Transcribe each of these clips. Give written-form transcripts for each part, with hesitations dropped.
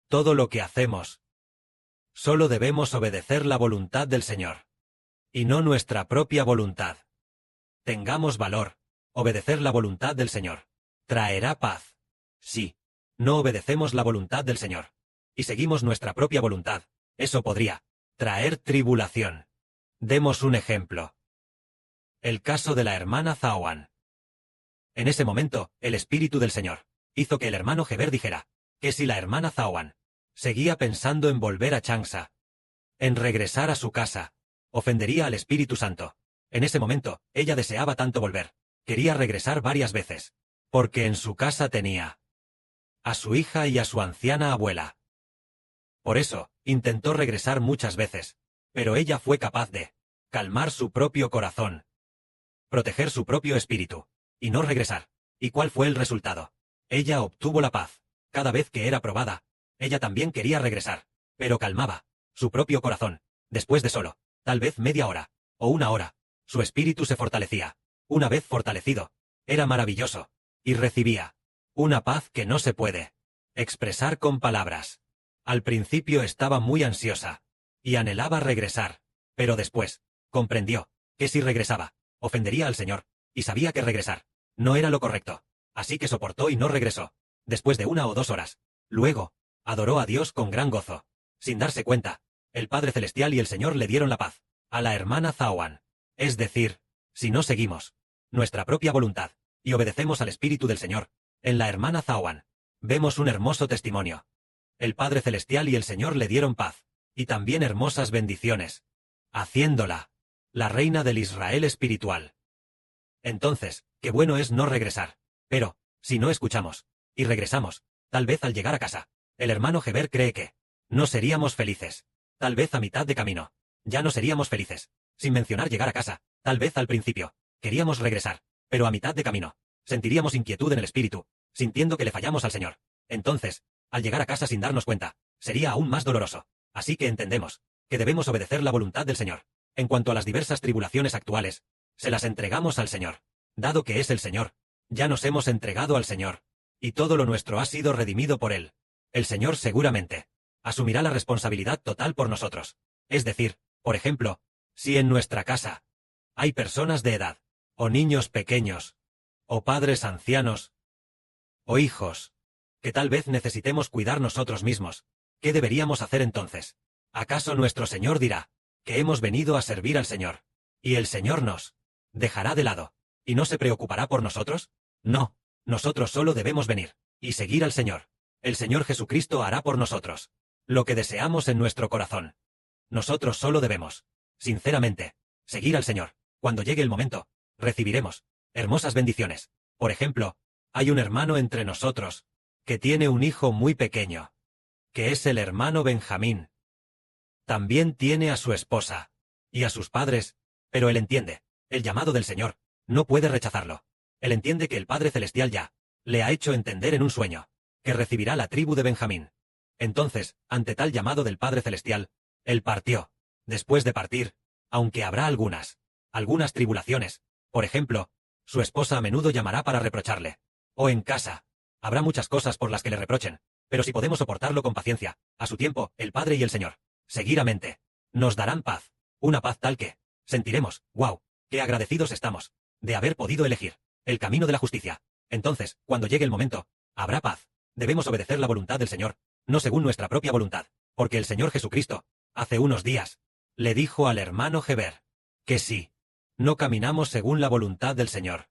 todo lo que hacemos. Solo debemos obedecer la voluntad del Señor, y no nuestra propia voluntad. Tengamos valor. Obedecer la voluntad del Señor traerá paz. Si no obedecemos la voluntad del Señor y seguimos nuestra propia voluntad, eso podría traer tribulación. Demos un ejemplo. El caso de la hermana Zawan. En ese momento, el Espíritu del Señor hizo que el hermano Heber dijera que si la hermana Zawan seguía pensando en volver a Changsha, en regresar a su casa, ofendería al Espíritu Santo. En ese momento, ella deseaba tanto volver. Quería regresar varias veces, porque en su casa tenía a su hija y a su anciana abuela. Por eso, intentó regresar muchas veces, pero ella fue capaz de calmar su propio corazón, proteger su propio espíritu, y no regresar. ¿Y cuál fue el resultado? Ella obtuvo la paz. Cada vez que era probada, ella también quería regresar, pero calmaba su propio corazón. Después de solo, tal vez media hora, o una hora, su espíritu se fortalecía. Una vez fortalecido, era maravilloso, y recibía una paz que no se puede expresar con palabras. Al principio estaba muy ansiosa, y anhelaba regresar, pero después, comprendió que si regresaba, ofendería al Señor, y sabía que regresar no era lo correcto, así que soportó y no regresó. Después de 1 o 2 horas, luego, adoró a Dios con gran gozo. Sin darse cuenta, el Padre Celestial y el Señor le dieron la paz a la hermana Zawan. Es decir, si no seguimos nuestra propia voluntad y obedecemos al Espíritu del Señor, en la hermana Zawan vemos un hermoso testimonio. El Padre Celestial y el Señor le dieron paz, y también hermosas bendiciones, haciéndola la reina del Israel espiritual. Entonces, qué bueno es no regresar. Pero, si no escuchamos, y regresamos, tal vez al llegar a casa, el hermano Heber cree que no seríamos felices. Tal vez a mitad de camino, ya no seríamos felices. Sin mencionar llegar a casa, tal vez al principio, queríamos regresar, pero a mitad de camino, sentiríamos inquietud en el espíritu, sintiendo que le fallamos al Señor. Entonces, al llegar a casa sin darnos cuenta, sería aún más doloroso. Así que entendemos que debemos obedecer la voluntad del Señor. En cuanto a las diversas tribulaciones actuales, se las entregamos al Señor. Dado que es el Señor, ya nos hemos entregado al Señor, y todo lo nuestro ha sido redimido por Él. El Señor seguramente asumirá la responsabilidad total por nosotros. Es decir, por ejemplo, si en nuestra casa hay personas de edad, o niños pequeños, o padres ancianos, o hijos, que tal vez necesitemos cuidar nosotros mismos, ¿qué deberíamos hacer entonces? ¿Acaso nuestro Señor dirá que hemos venido a servir al Señor, y el Señor nos dejará de lado, y no se preocupará por nosotros? No, nosotros solo debemos venir y seguir al Señor. El Señor Jesucristo hará por nosotros lo que deseamos en nuestro corazón. Nosotros solo debemos, sinceramente, seguir al Señor. Cuando llegue el momento, recibiremos hermosas bendiciones. Por ejemplo, hay un hermano entre nosotros que tiene un hijo muy pequeño, que es el hermano Benjamín. También tiene a su esposa y a sus padres, pero él entiende el llamado del Señor, no puede rechazarlo. Él entiende que el Padre Celestial ya le ha hecho entender en un sueño que recibirá la tribu de Benjamín. Entonces, ante tal llamado del Padre Celestial, él partió. Después de partir, aunque habrá algunas tribulaciones, por ejemplo, su esposa a menudo llamará para reprocharle. O en casa, habrá muchas cosas por las que le reprochen, pero si podemos soportarlo con paciencia, a su tiempo, el Padre y el Señor, seguidamente, nos darán paz. Una paz tal que sentiremos, wow, qué agradecidos estamos de haber podido elegir el camino de la justicia. Entonces, cuando llegue el momento, habrá paz. Debemos obedecer la voluntad del Señor, no según nuestra propia voluntad, porque el Señor Jesucristo, hace unos días, le dijo al hermano Heber que si no caminamos según la voluntad del Señor,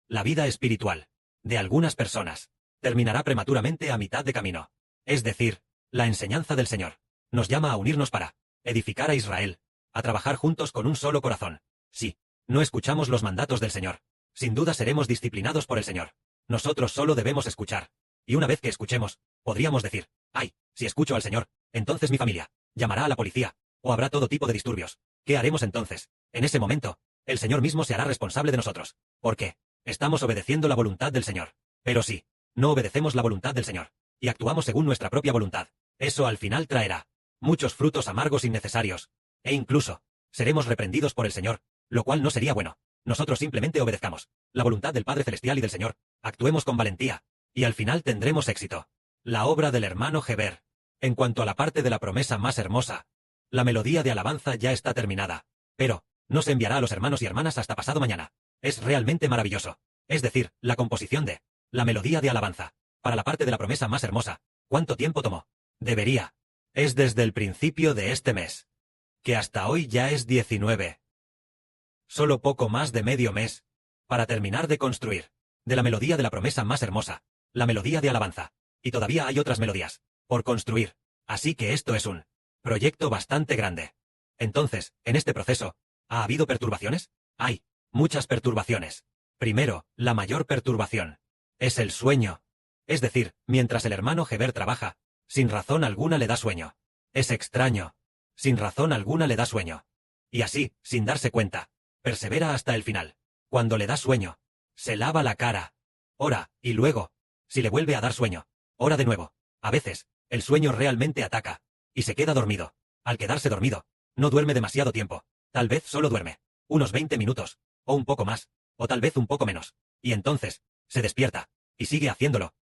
la vida espiritual de algunas personas terminará prematuramente a mitad de camino. Es decir, la enseñanza del Señor nos llama a unirnos para edificar a Israel, a trabajar juntos con un solo corazón. Si no escuchamos los mandatos del Señor, sin duda seremos disciplinados por el Señor. Nosotros solo debemos escuchar. Y una vez que escuchemos, podríamos decir, ay, si escucho al Señor, entonces mi familia llamará a la policía, o habrá todo tipo de disturbios. ¿Qué haremos entonces? En ese momento, el Señor mismo se hará responsable de nosotros. ¿Por qué? Estamos obedeciendo la voluntad del Señor. Pero si no obedecemos la voluntad del Señor, y actuamos según nuestra propia voluntad, eso al final traerá muchos frutos amargos innecesarios, e incluso seremos reprendidos por el Señor, lo cual no sería bueno. Nosotros simplemente obedezcamos la voluntad del Padre Celestial y del Señor, actuemos con valentía, y al final tendremos éxito. La obra del hermano Heber En cuanto a la parte de la promesa más hermosa, la melodía de alabanza ya está terminada, pero no se enviará a los hermanos y hermanas hasta pasado mañana. Es realmente maravilloso. Es decir, la composición de la melodía de alabanza para la parte de la promesa más hermosa. ¿Cuánto tiempo tomó? Debería. Es desde el principio de este mes, que hasta hoy ya es 19. Solo poco más de medio mes para terminar de construir de la melodía de la promesa más hermosa, la melodía de alabanza. Y todavía hay otras melodías por construir. Así que esto es un proyecto bastante grande. Entonces, en este proceso, ¿ha habido perturbaciones? Hay muchas perturbaciones. Primero, la mayor perturbación es el sueño. Es decir, mientras el hermano Heber trabaja, sin razón alguna le da sueño. Es extraño. Sin razón alguna le da sueño. Y así, sin darse cuenta, persevera hasta el final. Cuando le da sueño, se lava la cara, ora, y luego, si le vuelve a dar sueño, ora de nuevo. A veces, el sueño realmente ataca, y se queda dormido. Al quedarse dormido, no duerme demasiado tiempo. Tal vez solo duerme unos 20 minutos, o un poco más, o tal vez un poco menos. Y entonces, se despierta, y sigue haciéndolo.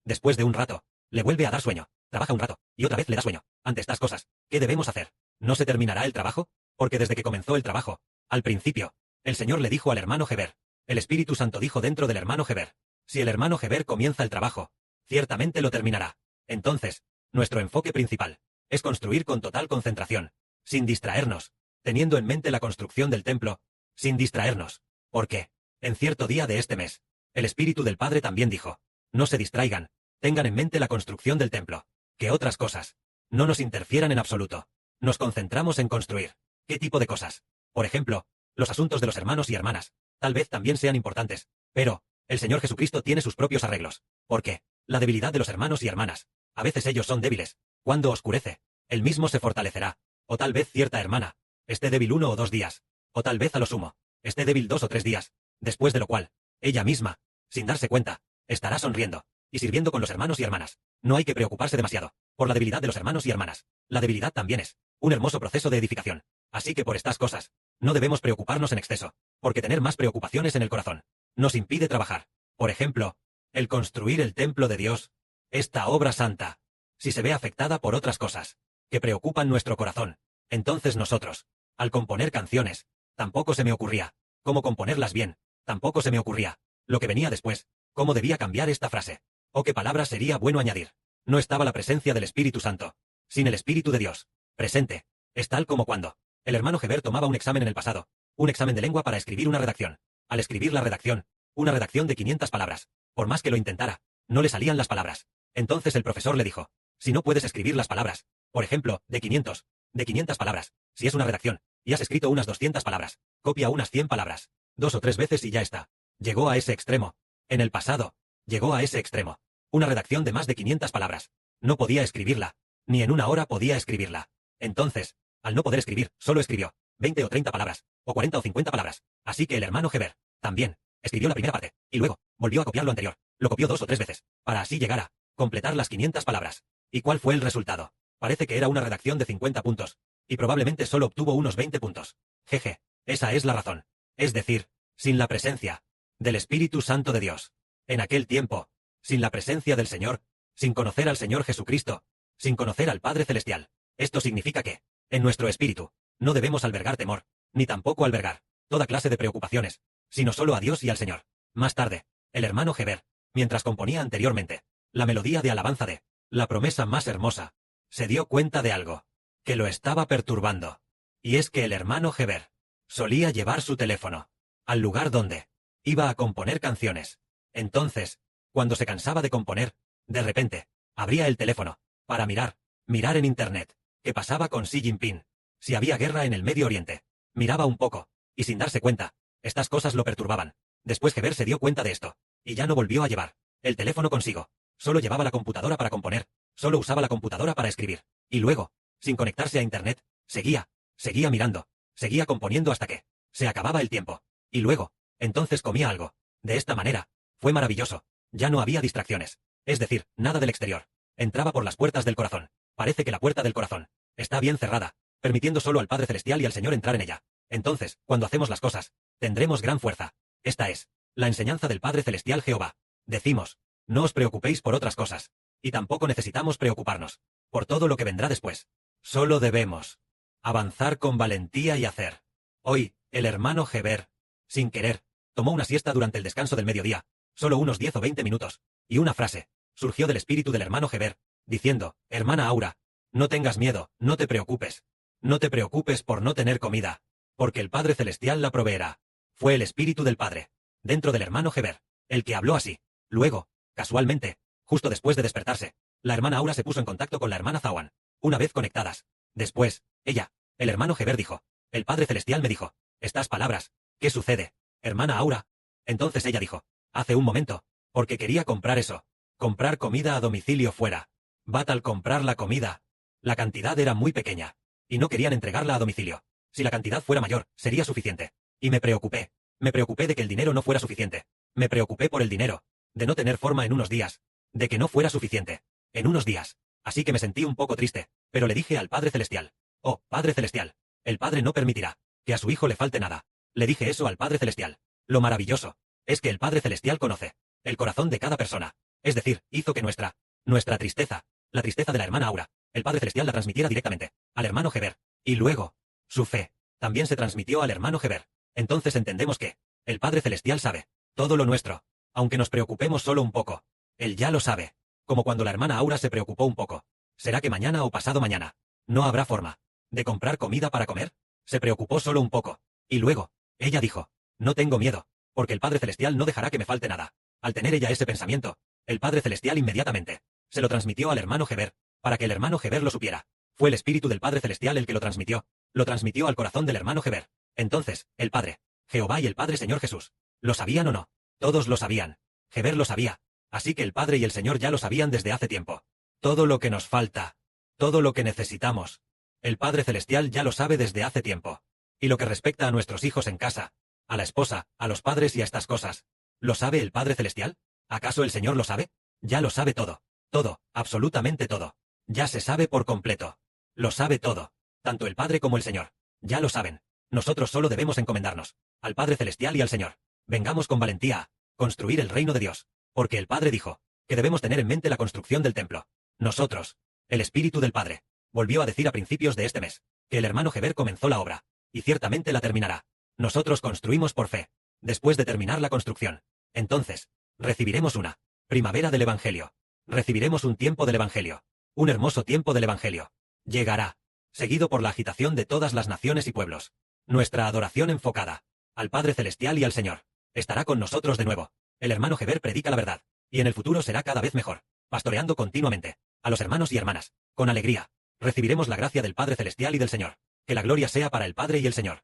Después de un rato, le vuelve a dar sueño, trabaja un rato, y otra vez le da sueño. Ante estas cosas, ¿qué debemos hacer? ¿No se terminará el trabajo? Porque desde que comenzó el trabajo, al principio, el Señor le dijo al hermano Heber, el Espíritu Santo dijo dentro del hermano Heber, si el hermano Heber comienza el trabajo, ciertamente lo terminará. Entonces, nuestro enfoque principal es construir con total concentración, sin distraernos, teniendo en mente la construcción del templo, sin distraernos. Porque, en cierto día de este mes, el Espíritu del Padre también dijo, no se distraigan, tengan en mente la construcción del templo, que otras cosas no nos interfieran en absoluto. Nos concentramos en construir. ¿Qué tipo de cosas? Por ejemplo, los asuntos de los hermanos y hermanas, tal vez también sean importantes, pero el Señor Jesucristo tiene sus propios arreglos. ¿Por qué? La debilidad de los hermanos y hermanas. A veces ellos son débiles. Cuando oscurece, él mismo se fortalecerá. O tal vez cierta hermana esté débil 1 o 2 días. O tal vez a lo sumo esté débil 2 o 3 días. Después de lo cual, ella misma, sin darse cuenta, estará sonriendo y sirviendo con los hermanos y hermanas. No hay que preocuparse demasiado por la debilidad de los hermanos y hermanas. La debilidad también es un hermoso proceso de edificación. Así que por estas cosas, no debemos preocuparnos en exceso, porque tener más preocupaciones en el corazón nos impide trabajar. Por ejemplo, el construir el templo de Dios, esta obra santa, si se ve afectada por otras cosas que preocupan nuestro corazón, entonces nosotros, al componer canciones, tampoco se me ocurría cómo componerlas bien, tampoco se me ocurría lo que venía después, cómo debía cambiar esta frase, o qué palabra sería bueno añadir. No estaba la presencia del Espíritu Santo. Sin el Espíritu de Dios presente, es tal como cuando el hermano Heber tomaba un examen en el pasado, un examen de lengua para escribir una redacción. Al escribir la redacción, una redacción de 500 palabras, por más que lo intentara, no le salían las palabras. Entonces el profesor le dijo, si no puedes escribir las palabras, por ejemplo, de 500 palabras, si es una redacción, y has escrito unas 200 palabras, copia unas 100 palabras, 2 o 3 veces y ya está. Llegó a ese extremo. En el pasado, llegó a ese extremo. Una redacción de más de 500 palabras. No podía escribirla. Ni en una hora podía escribirla. Entonces, al no poder escribir, solo escribió 20 o 30 palabras, o 40 o 50 palabras. Así que el hermano Heber, también, escribió la primera parte, y luego, volvió a copiar lo anterior. Lo copió 2 o 3 veces, para así llegar a completar las 500 palabras. ¿Y cuál fue el resultado? Parece que era una redacción de 50 puntos, y probablemente solo obtuvo unos 20 puntos. Jeje, esa es la razón. Es decir, sin la presencia del Espíritu Santo de Dios. En aquel tiempo, sin la presencia del Señor, sin conocer al Señor Jesucristo, sin conocer al Padre Celestial. Esto significa que, en nuestro espíritu, no debemos albergar temor, ni tampoco albergar toda clase de preocupaciones, sino solo a Dios y al Señor. Más tarde, el hermano Heber, mientras componía anteriormente la melodía de alabanza de la promesa más hermosa, se dio cuenta de algo que lo estaba perturbando. Y es que el hermano Heber solía llevar su teléfono al lugar donde iba a componer canciones. Entonces, cuando se cansaba de componer, de repente, abría el teléfono para mirar en Internet qué pasaba con Xi Jinping. Si había guerra en el Medio Oriente, miraba un poco, y sin darse cuenta, estas cosas lo perturbaban. Después Heber se dio cuenta de esto, y ya no volvió a llevar el teléfono consigo. Solo llevaba la computadora para componer, solo usaba la computadora para escribir. Y luego, sin conectarse a Internet, seguía mirando, seguía componiendo hasta que se acababa el tiempo. Y luego, entonces comía algo. De esta manera, fue maravilloso. Ya no había distracciones. Es decir, nada del exterior. Entraba por las puertas del corazón. Parece que la puerta del corazón está bien cerrada, permitiendo solo al Padre Celestial y al Señor entrar en ella. Entonces, cuando hacemos las cosas, tendremos gran fuerza. Esta es la enseñanza del Padre Celestial Jehová. Decimos, no os preocupéis por otras cosas. Y tampoco necesitamos preocuparnos. por todo lo que vendrá después. Solo debemos avanzar con valentía y hacer. Hoy, el hermano Heber, sin querer, tomó una siesta durante el descanso del mediodía, solo unos 10 o 20 minutos, y una frase surgió del espíritu del hermano Heber, diciendo: hermana Aura, no tengas miedo, no te preocupes. No te preocupes por no tener comida, porque el Padre Celestial la proveerá. Fue el espíritu del Padre, dentro del hermano Heber, el que habló así. Luego, casualmente, justo después de despertarse, la hermana Aura se puso en contacto con la hermana Zawan, una vez conectadas. Después, el hermano Heber dijo: el Padre Celestial me dijo estas palabras. ¿Qué sucede, hermana Aura? Entonces ella dijo: hace un momento, porque quería comprar eso. Comprar comida a domicilio fuera. Bat al comprar la comida. La cantidad era muy pequeña, y no querían entregarla a domicilio. Si la cantidad fuera mayor, sería suficiente. Y me preocupé. Me preocupé de que el dinero no fuera suficiente. Me preocupé por el dinero, de no tener forma en unos días, de que no fuera suficiente, en unos días. Así que me sentí un poco triste, pero le dije al Padre Celestial: oh, Padre Celestial, el Padre no permitirá que a su hijo le falte nada. Le dije eso al Padre Celestial. Lo maravilloso es que el Padre Celestial conoce el corazón de cada persona. Es decir, hizo que nuestra tristeza, la tristeza de la hermana Aura, el Padre Celestial la transmitiera directamente al hermano Heber. Y luego, su fe también se transmitió al hermano Heber. Entonces entendemos que el Padre Celestial sabe todo lo nuestro, aunque nos preocupemos solo un poco. Él ya lo sabe. Como cuando la hermana Aura se preocupó un poco. ¿Será que mañana o pasado mañana no habrá forma de comprar comida para comer? Se preocupó solo un poco. Y luego, ella dijo: no tengo miedo, porque el Padre Celestial no dejará que me falte nada. Al tener ella ese pensamiento, el Padre Celestial inmediatamente se lo transmitió al hermano Heber, para que el hermano Heber lo supiera. Fue el espíritu del Padre Celestial el que lo transmitió al corazón del hermano Heber. Entonces, el Padre, Jehová y el Padre Señor Jesús, ¿lo sabían o no? Todos lo sabían. Heber lo sabía. Así que el Padre y el Señor ya lo sabían desde hace tiempo. Todo lo que nos falta, todo lo que necesitamos, el Padre Celestial ya lo sabe desde hace tiempo. Y lo que respecta a nuestros hijos en casa, a la esposa, a los padres y a estas cosas, ¿lo sabe el Padre Celestial? ¿Acaso el Señor lo sabe? Ya lo sabe todo. Todo, absolutamente todo. Ya se sabe por completo. Lo sabe todo. Tanto el Padre como el Señor. Ya lo saben. Nosotros solo debemos encomendarnos al Padre Celestial y al Señor. Vengamos con valentía a construir el reino de Dios. Porque el Padre dijo que debemos tener en mente la construcción del templo. Nosotros, el Espíritu del Padre, volvió a decir a principios de este mes que el hermano Heber comenzó la obra, y ciertamente la terminará. Nosotros construimos por fe. Después de terminar la construcción, entonces, recibiremos una primavera del Evangelio. Recibiremos un tiempo del Evangelio. Un hermoso tiempo del Evangelio. Llegará, seguido por la agitación de todas las naciones y pueblos. Nuestra adoración enfocada al Padre Celestial y al Señor estará con nosotros de nuevo. El hermano Heber predica la verdad, y en el futuro será cada vez mejor, pastoreando continuamente a los hermanos y hermanas, con alegría. Recibiremos la gracia del Padre Celestial y del Señor. Que la gloria sea para el Padre y el Señor.